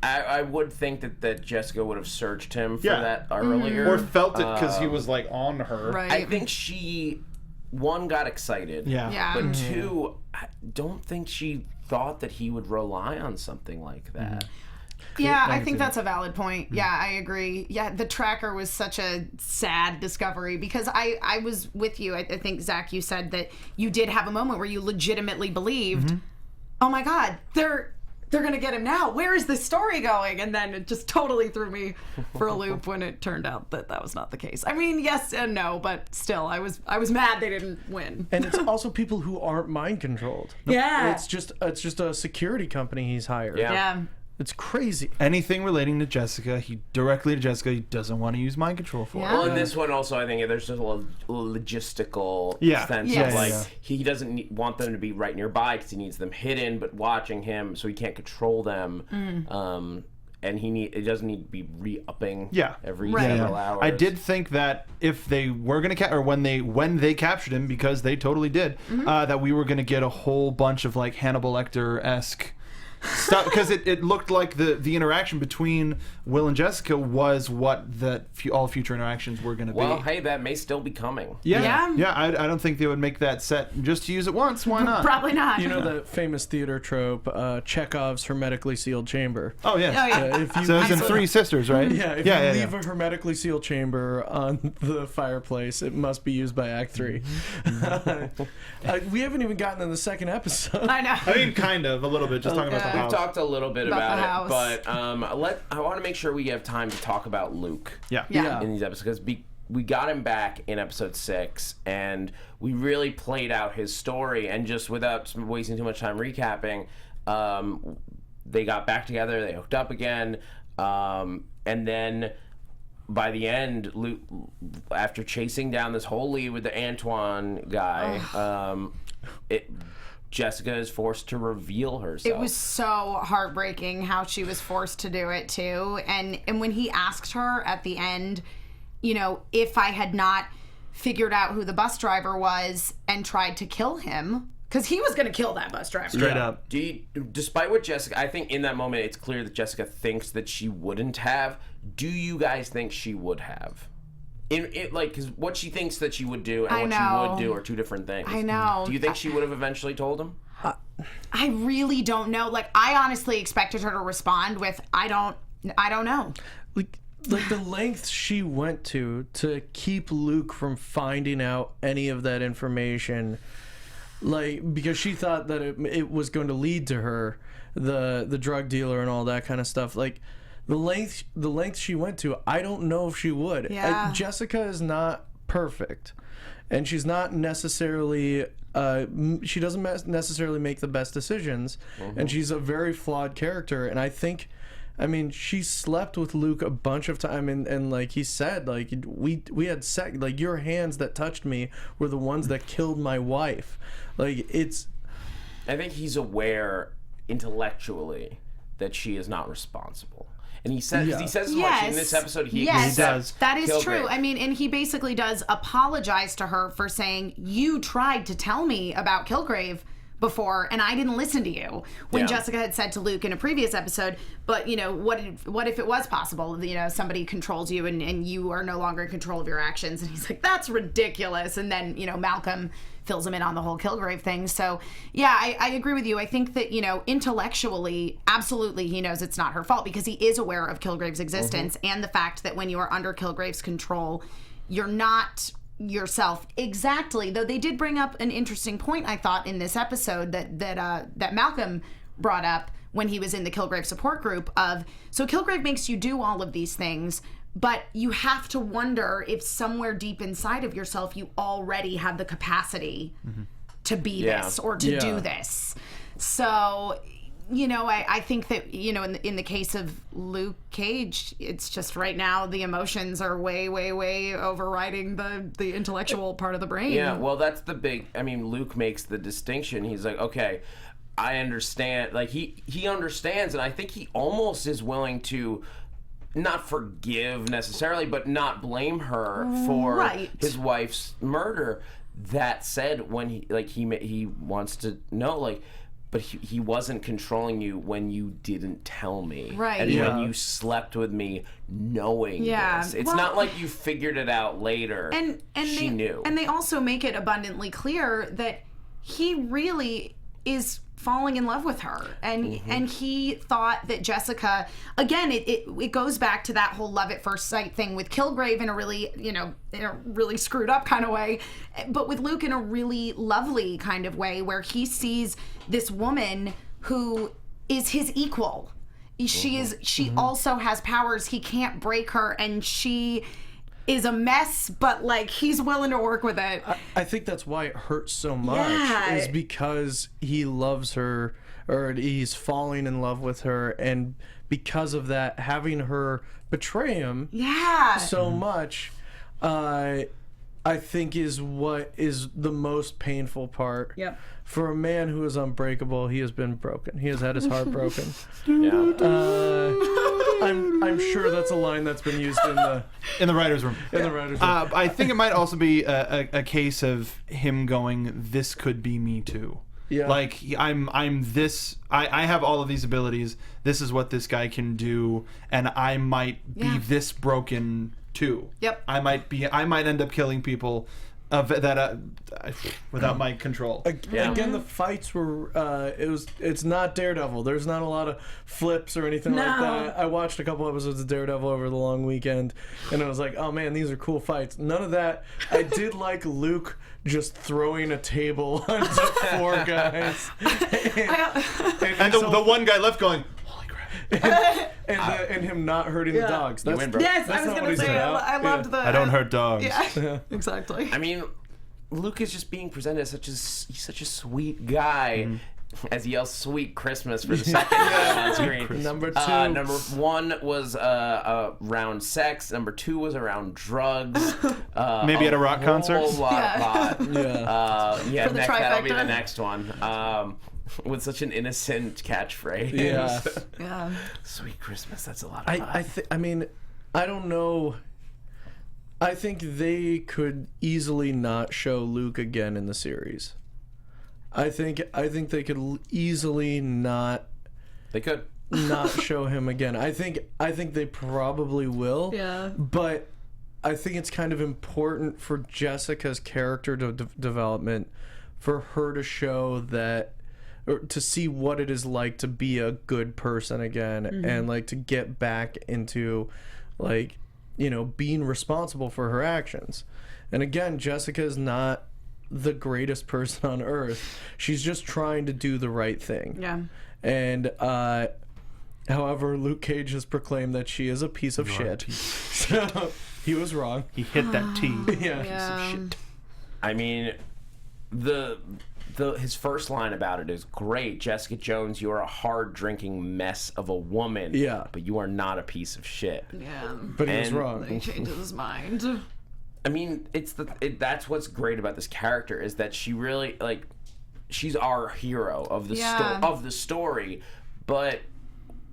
I would think that Jessica would have searched him for that earlier, or felt it because he was like on her. Right. I think she. One, got excited. Yeah. But two, I don't think she thought that he would rely on something like that. Yeah, I think that's a valid point. Yeah, I agree. Yeah, the tracker was such a sad discovery because I was with you. I think, Zach, you said that you did have a moment where you legitimately believed, oh my God, they're going to get him now. Where is this story going? And then it just totally threw me for a loop when it turned out that was not the case. I mean, yes and no, but still, I was mad they didn't win. And it's also people who aren't mind controlled. Yeah. It's just a security company he's hired. Yeah. It's crazy. Anything relating to Jessica, he doesn't want to use mind control for. Yeah. Well, in this one also, I think there's just a logistical sense Yes. of like he doesn't want them to be right nearby because he needs them hidden, but watching him so he can't control them. And it doesn't need to be re-upping every several hours. I did think that if they were going to when they captured him, because they totally did, that we were going to get a whole bunch of like Hannibal Lecter-esque because it looked like the interaction between Wil and Jessica was what all future interactions were going to be. Well, hey, that may still be coming. Yeah. I don't think they would make that set just to use it once. Why not? Probably not. You know the famous theater trope, Chekhov's hermetically sealed chamber. Oh, yes. If you So it's in Three Sisters, right? Yeah, if you leave a hermetically sealed chamber on the fireplace, it must be used by Act 3. We haven't even gotten to the second episode. I know. I mean, kind of, a little bit, just talking about the We've house. talked a little bit about the it, but I want to make sure we have time to talk about Luke. Yeah. In these episodes, because we got him back in episode 6, and we really played out his story, and just without wasting too much time recapping, they got back together, they hooked up again, and then by the end, Luke, after chasing down this whole lead with the Antoine guy, Jessica is forced to reveal herself. It was so heartbreaking how she was forced to do it too. And when he asked her at the end, you know, if I had not figured out who the bus driver was and tried to kill him, because he was going to kill that bus driver. Straight up. Despite what Jessica, I think in that moment it's clear that Jessica thinks that she wouldn't have. Do you guys think she would have? Because what she thinks that she would do and what she would do are two different things. I know. Do you think she would have eventually told him? I really don't know. Like, I honestly expected her to respond with, I don't know. Like the lengths she went to keep Luke from finding out any of that information, like, because she thought that it was going to lead to her, the drug dealer and all that kind of stuff. Like, the length she went to, I don't know if she would. Yeah. Jessica is not perfect, and she's not necessarily she doesn't necessarily make the best decisions, and she's a very flawed character. And I mean, she slept with Luke a bunch of time, and like he said, like we had sex. Like, your hands that touched me were the ones that killed my wife. Like, I think he's aware intellectually that she is not responsible. And he says as much in this episode. He does. That is Killgrave. true. I mean, and he basically does apologize to her for saying, you tried to tell me about Killgrave before, and I didn't listen to you. When Jessica had said to Luke in a previous episode, but, you know, what if it was possible? You know, somebody controls you and you are no longer in control of your actions. And he's like, that's ridiculous. And then, you know, Malcolm fills him in on the whole Killgrave thing. So, yeah, I agree with you. I think that, you know, intellectually, absolutely, he knows it's not her fault, because he is aware of Killgrave's existence and the fact that when you are under Killgrave's control, you're not yourself exactly. Though they did bring up an interesting point, I thought, in this episode that Malcolm brought up when he was in the Killgrave support group of, so Killgrave makes you do all of these things, but you have to wonder if somewhere deep inside of yourself you already have the capacity to be this or to do this. So, you know, I think that, you know, in the case of Luke Cage, it's just right now the emotions are way, way, way overriding the intellectual part of the brain. Yeah, well, that's the big... I mean, Luke makes the distinction. He's like, okay, I understand. Like, he understands, and I think he almost is willing to not forgive necessarily, but not blame her for his wife's murder. That said, when he wants to know, like... But he wasn't controlling you when you didn't tell me. Right. And when you slept with me knowing this. It's not like you figured it out later. And she knew. And they also make it abundantly clear that he really is falling in love with her. And and he thought that Jessica, again, it goes back to that whole love at first sight thing with Killgrave in a really, you know, in a really screwed up kind of way, but with Luke in a really lovely kind of way, where he sees this woman who is his equal. She also has powers. He can't break her, and she is a mess, but like he's willing to work with it. I think that's why it hurts so much, is because he loves her, or he's falling in love with her, and because of that, having her betray him so much, I think is what is the most painful part. Yep. For a man who is unbreakable, he has been broken. He has had his heart broken. I'm sure that's a line that's been used in the writer's room. In the writer's room. I think it might also be a case of him going, "This could be me too." Yeah. Like I'm this. I have all of these abilities. This is what this guy can do, and I might be this broken too. Yep. I might end up killing people without my control. Again, the fights were it's not Daredevil. There's not a lot of flips or anything like that. I watched a couple episodes of Daredevil over the long weekend, and I was like, oh man, these are cool fights. None of that. I did like Luke just throwing a table onto 4 guys, and the one guy left going, holy crap. and him not hurting the dogs. You win, bro. Yes, That's I was not going what to he say, said. I loved the... I don't hurt dogs. Yeah, exactly. I mean, Luke is just being presented as he's such a sweet guy. As he yells "Sweet Christmas" for the second time on screen. Number 2. Number 1 was around sex. Number 2 was around drugs. Maybe at a rock concert. Whole lot of pot. Yeah. For the that'll be the trifecta. next one. With such an innocent catchphrase. Yeah. Yeah. Sweet Christmas. That's a lot of pot. I mean, I don't know. I think they could easily not show Luke again in the series. I think they could easily not They could not show him again. I think they probably will. Yeah. But I think it's kind of important for Jessica's character development for her to show that, or to see what it is like to be a good person again, and like to get back into, like, you know, being responsible for her actions. And again, Jessica is not the greatest person on earth. She's just trying to do the right thing. Yeah. And however, Luke Cage has proclaimed that she is a piece of shit. So he was wrong. He hit that T. Yeah. Yeah. I mean, his first line about it is great. Jessica Jones, you are a hard drinking mess of a woman. Yeah. But you are not a piece of shit. Yeah. But he was And- wrong. He changes his mind. I mean, that's what's great about this character, is that she really, like, she's our hero of the story, but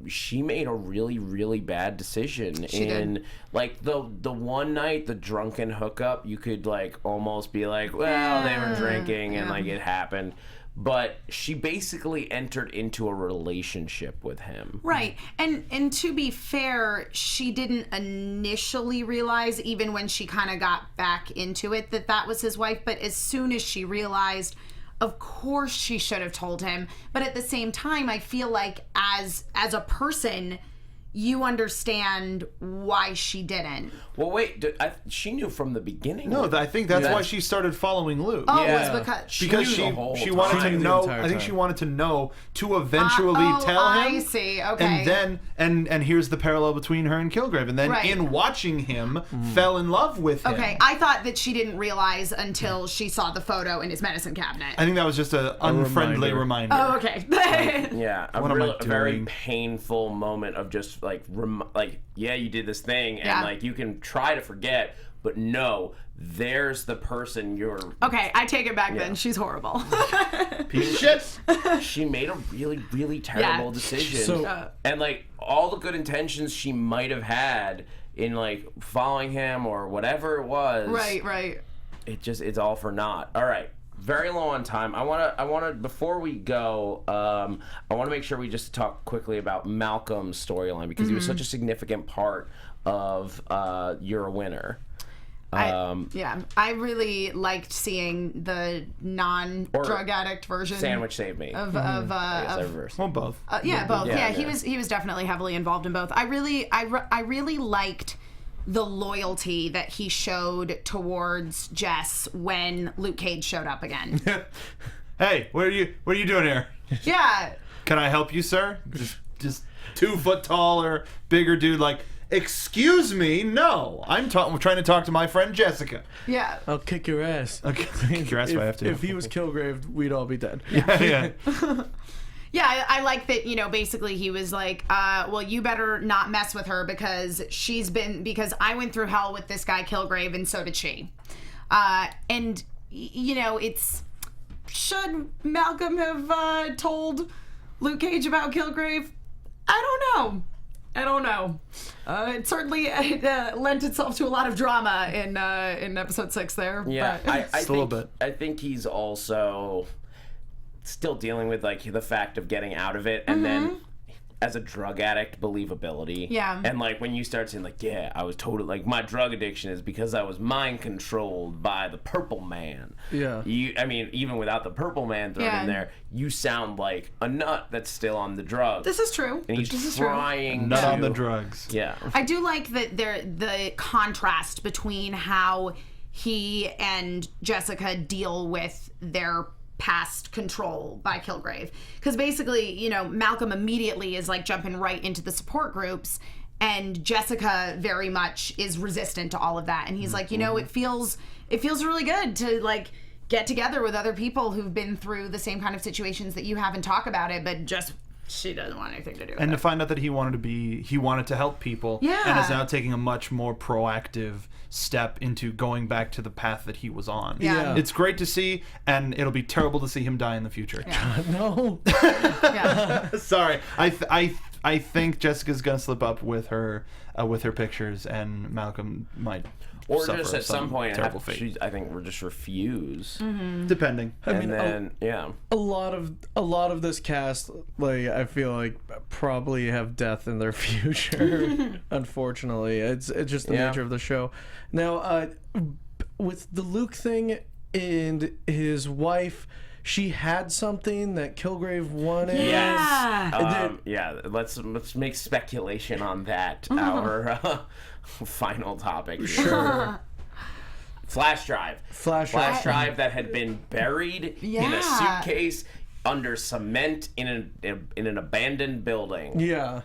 she made a really, really bad decision. Like, the one night, the drunken hookup, you could, like, almost be like, well, they were drinking and, like, it happened. But she basically entered into a relationship with him. Right. And to be fair, she didn't initially realize, even when she kind of got back into it, that was his wife. But as soon as she realized, of course she should have told him. But at the same time, I feel like as a person, you understand why she didn't. Well, wait, she knew from the beginning. No, I think that's why she started following Luke. Oh, Yeah. it was because She wanted to know. entire I think time. she wanted to know to eventually tell him. I see. Okay. And then and here's the parallel between her and Killgrave. And then Right. in watching him, fell in love with him. Okay, I thought that she didn't realize until she saw the photo in his medicine cabinet. I think that was just an unfriendly reminder. Oh, okay. Yeah, a What am I very doing? painful moment of just like, yeah, you did this thing, and Yeah. like you can try to forget, but no, there's the person you're. Okay, I take it back then. She's horrible. Piece of shit. She made a really, really terrible Yeah. decision, So- and like all the good intentions she might have had in like following him or whatever it was. right. It's all for naught. All right. Very low on time. I wanna before we go, I wanna make sure we just talk quickly about Malcolm's storyline, because he was such a significant part of You're a Winner. I really liked seeing the non-drug addict version. Sandwich Saved Me. of I guess I reversed. Well, both. both. Yeah, He yeah. was definitely heavily involved in both. I really liked the loyalty that he showed towards Jess when Luke Cage showed up again. Hey, what are you doing here? Yeah. Can I help you, sir? Just 2 foot taller, bigger dude. Like, excuse me, no. I'm trying to talk to my friend Jessica. Yeah. I'll kick your ass. Okay, kick your ass if I have to. If he was Killgrave, we'd all be dead. Yeah. Yeah, I like that, basically he was like, well, you better not mess with her because because I went through hell with this guy Killgrave, and so did she. And, should Malcolm have told Luke Cage about Killgrave? I don't know. It certainly lent itself to a lot of drama in episode 6 there. Yeah, but- I Just a little think bit. I think he's also still dealing with like the fact of getting out of it, and then as a drug addict, believability. Yeah. And like when you start saying like, yeah, I was totally like my drug addiction is because I was mind controlled by the Purple Man. Yeah. I mean, even without the Purple Man thrown in there, you sound like a nut that's still on the drugs. This is true. And he's trying Nut to... on the drugs. Yeah. I do like that the contrast between how he and Jessica deal with their past control by Killgrave, because basically, you know, Malcolm immediately is like jumping right into the support groups, and Jessica very much is resistant to all of that, and he's like, you know, it feels really good to like get together with other people who've been through the same kind of situations that you have and talk about it, but just she doesn't want anything to do with it. And to find out that he wanted to help people, and is now taking a much more proactive step into going back to the path that he was on. Yeah. It's great to see, and it'll be terrible to see him die in the future. Yeah. No. Yeah. Sorry, I think Jessica's gonna slip up with her pictures, and Malcolm might. Or suffer just at some point, terrible fate. I think we'll just refuse. Depending. I mean, then a lot of this cast, like, I feel like probably have death in their future. Unfortunately, it's just the nature of the show. Now, with the Luke thing and his wife, she had something that Killgrave wanted. Yeah. Let's make speculation on that. Our final topic. Sure. Flash drive that had been buried in a suitcase under cement in an abandoned building. Yeah.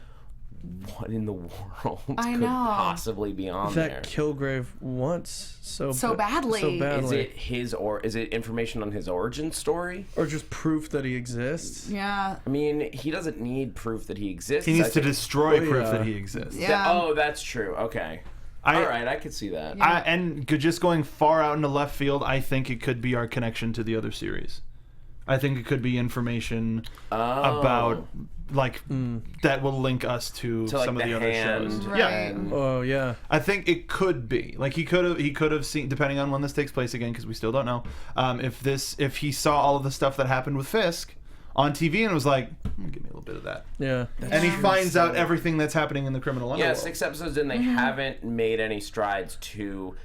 What in the world could possibly be on that there? Killgrave wants so badly. Is it information on his origin story? Or just proof that he exists? Yeah. I mean, he doesn't need proof that he exists. He needs to destroy proof that he exists. Yeah. That's true. Okay. All right, I could see that. And just going far out into left field, I think it could be our connection to the other series. I think it could be information about that will link us to some of the other shows. Right. Yeah. Oh yeah. I think it could be like he could have seen, depending on when this takes place again, because we still don't know. If he saw all of the stuff that happened with Fisk on TV and was like, give me a little bit of that. Yeah. And he finds out everything that's happening in the criminal underworld. Yeah, 6 episodes in, they haven't made any strides to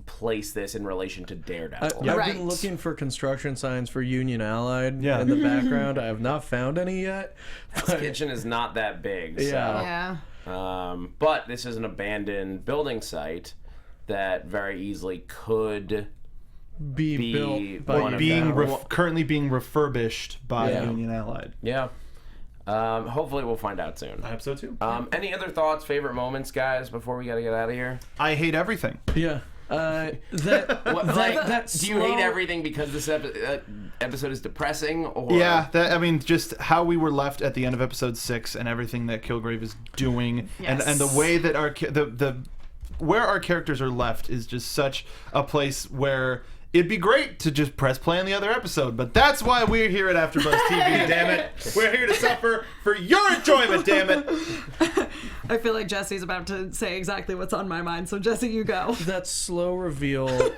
place this in relation to Daredevil. I've been looking for construction signs for Union Allied in the background. I have not found any yet. This kitchen is not that big. So. But this is an abandoned building site that very easily could be built by currently being refurbished by Union Allied. Yeah. Hopefully we'll find out soon. I hope so too. Any other thoughts, favorite moments, guys, before we gotta get out of here? I hate everything. Yeah. Do you hate everything because this episode is depressing? Or Just how we were left at the end of episode 6 and everything that Killgrave is doing, and the way that where our characters are left is just such a place where it'd be great to just press play on the other episode, but that's why we're here at AfterBuzz TV, damn it. We're here to suffer for your enjoyment, damn it. I feel like Jesse's about to say exactly what's on my mind, so Jesse, you go. That slow reveal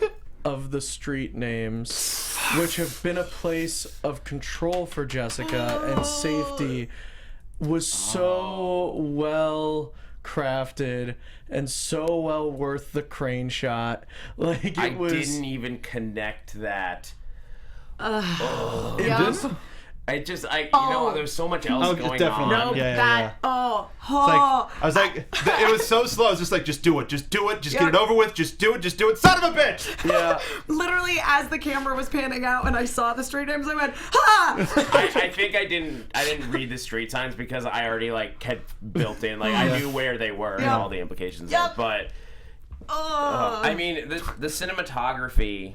of the street names, which have been a place of control for Jessica and safety, was so well crafted and so well worth the crane shot. Like didn't even connect that. There's so much else going on. No, I was like, it was so slow. It's just like, just do it, just get it over with, just do it, son of a bitch. Yeah. Literally, as the camera was panning out and I saw the street names, I went, ha! I think I didn't read the street signs because I already had built in, I knew where they were and all the implications. But I mean, the cinematography.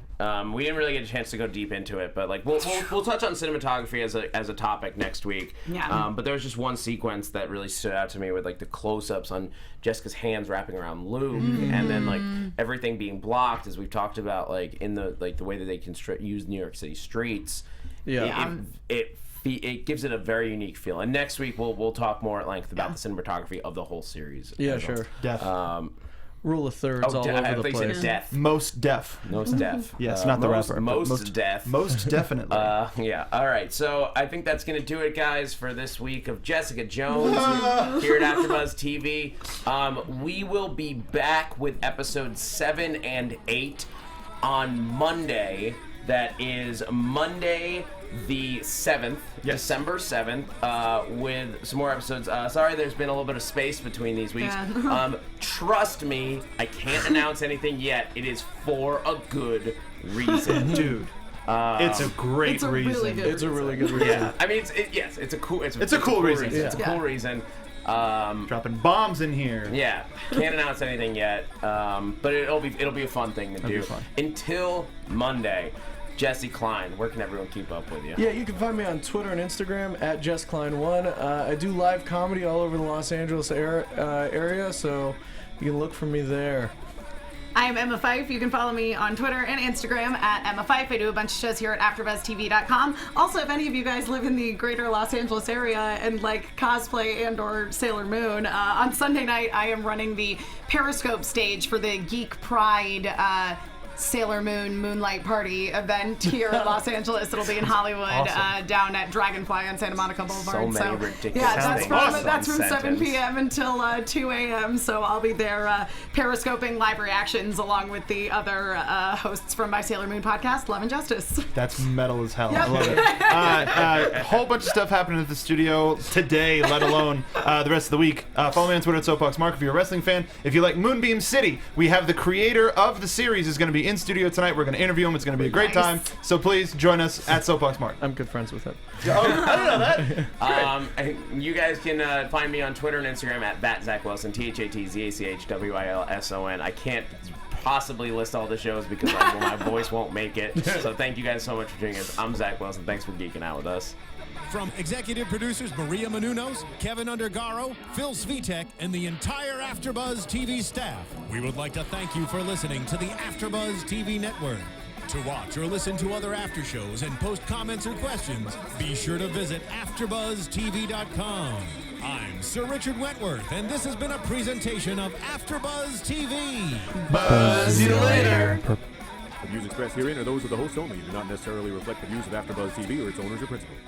We didn't really get a chance to go deep into it, but we'll touch on cinematography as a topic next week. Yeah. But there was just one sequence that really stood out to me with the close-ups on Jessica's hands wrapping around Luke, and then everything being blocked, as we've talked about, in the the way that they use New York City streets. Yeah. It gives it a very unique feel. And next week we'll talk more at length about the cinematography of the whole series. Yeah, sure. Definitely. Rule of thirds all I over the think you said place. death. Most deaf. Most deaf. Yes, not the rapper. but Most deaf. Most definitely. Yeah. All right. So I think that's gonna do it, guys, for this week of Jessica Jones here at AfterBuzz TV. We will be back with episodes 7 and 8 on Monday. That is Monday the 7th, Yes. December 7th, with some more episodes. Sorry, there's been a little bit of space between these weeks. Yeah. Trust me, I can't announce anything yet. It is for a good reason. Dude. It's a great It's a reason. really good It's a really good reason. Yeah, I mean, it's a cool reason. It's a Yeah. cool reason. Dropping bombs in here. Yeah, can't announce anything yet, but it'll be a fun thing to do. be fun. Until Monday. Jesse Klein, where can everyone keep up with you? Yeah, you can find me on Twitter and Instagram at JessKlein1. I do live comedy all over the Los Angeles area, so you can look for me there. I am Emma Fyffe. You can follow me on Twitter and Instagram at Emma Fyffe. I do a bunch of shows here at AfterBuzzTV.com. Also, if any of you guys live in the greater Los Angeles area and like cosplay and or Sailor Moon, on Sunday night I am running the Periscope stage for the Geek Pride Sailor Moon Moonlight Party event here in Los Angeles. It'll be in Hollywood, Awesome. down at Dragonfly on Santa Monica Boulevard. So many ridiculous yeah, things. that's from 7 Sentence. p.m. until 2 a.m. So I'll be there periscoping live reactions along with the other hosts from my Sailor Moon podcast, Love and Justice. That's metal as hell. Yep. I love it. A whole bunch of stuff happening at the studio today, let alone the rest of the week. Follow me on Twitter at SoapboxMark if you're a wrestling fan. If you like Moonbeam City, we have the creator of the series is going to be in studio tonight. We're going to interview him. It's going to be a great time. So please join us at SoapboxMark. I'm good friends with him. Oh, I didn't know that. And you guys can find me on Twitter and Instagram at @ZachWilson, ThatZachWilson. I can't possibly list all the shows because my voice won't make it. So thank you guys so much for joining us. I'm Zach Wilson. Thanks for geeking out with us. From executive producers Maria Menounos, Kevin Undergaro, Phil Svitek, and the entire AfterBuzz TV staff, we would like to thank you for listening to the AfterBuzz TV network. To watch or listen to other after shows and post comments or questions, be sure to visit AfterBuzzTV.com. I'm Sir Richard Wentworth, and this has been a presentation of AfterBuzz TV. Buzz you later. The views expressed herein are those of the host only and do not necessarily reflect the views of AfterBuzz TV or its owners or principals.